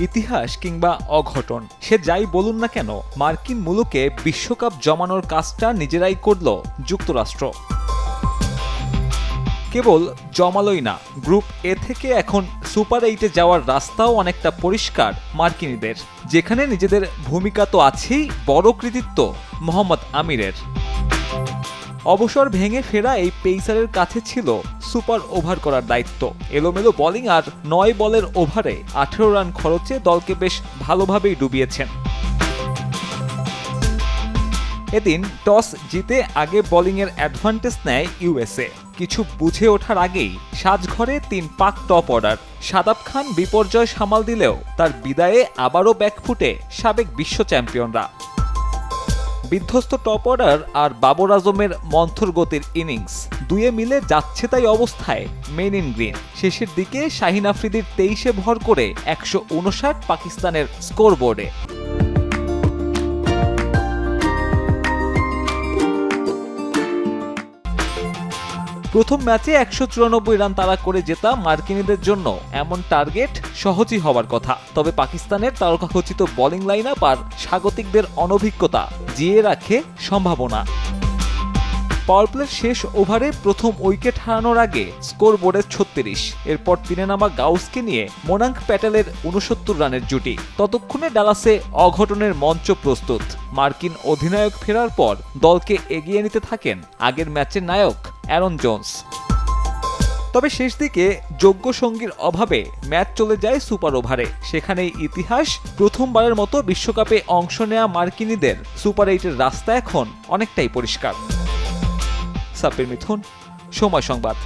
ইতিহাস কিংবা অঘটন, সে যাই বলুন না কেন, মার্কিন মুলুকে বিশ্বকাপ জমানোর কাজটা নিজেরাই করল যুক্তরাষ্ট্র। কেবল জমালোই না, গ্রুপ এ থেকে এখন সুপার 8-এ যাওয়ার রাস্তাও অনেকটা পরিষ্কার মার্কিনীদের, যেখানে নিজেদের ভূমিকা তো আছেই, বড় কৃতিত্ব মোহাম্মদ আমিরের। অবসর ভেঙে ফেরা এই পেসারের কাছে ছিল সুপার ওভার করার দায়িত্ব। এলোমেলো বোলিং আর 9 বলের ওভারে 18 রান খরচে দলকে বেশ ভালোভাবেই ডুবিয়েছেন। এদিন টস জিতে আগে বোলিংয়ের অ্যাডভান্টেজ নেয় ইউএসএ। কিছু বুঝে ওঠার আগেই সাজঘরে 3 পাক টপ অর্ডার। শাদাব খান বিপর্যয় সামাল দিলেও তার বিদায়ে আবারও ব্যাকফুটে সাবেক বিশ্ব চ্যাম্পিয়নরা। বিধ্বস্ত টপ অর্ডার আর বাবর আজমের মন্থর গতির ইনিংস, দুয়ে মিলে যাচ্ছে তাই অবস্থায় মেন ইন গ্রিন। শেষের দিকে শাহিন আফ্রিদির 23-এ ভর করে 159 পাকিস্তানের স্কোরবোর্ডে। প্রথম ম্যাচে 194 রান তাড়া করে জেতা মার্কিনীদের জন্য এমন টার্গেট সহজই হওয়ার কথা। তবে পাকিস্তানের তারকাখচিত বোলিং লাইনআপ আর স্বাগতিকদের অনভিজ্ঞতা জিয়ে রাখে সম্ভাবনা। পাওয়ারপ্লের শেষ ওভারে প্রথম উইকেট হারানোর আগে স্কোর বোর্ডে 36। এরপর 3-এ নামা গাউসকে নিয়ে মোনাঙ্ক প্যাটেলের 69 রানের জুটি। ততক্ষণে ডালাসে অঘটনের মঞ্চ প্রস্তুত। মার্কিন অধিনায়ক ফেরার পর দলকে এগিয়ে নিতে থাকেন আগের ম্যাচের নায়ক অ্যারন জোন্স। তবে শেষ দিকে যোগ্য সঙ্গীর অভাবে ম্যাচ চলে যায় সুপার ওভারে। সেখানেই ইতিহাস, প্রথমবারের মতো বিশ্বকাপে অংশ নেয়া মার্কিনীদের সুপার 8-এর রাস্তা এখন অনেকটাই পরিষ্কার। সাব্বির মিথুন, সময় সংবাদ।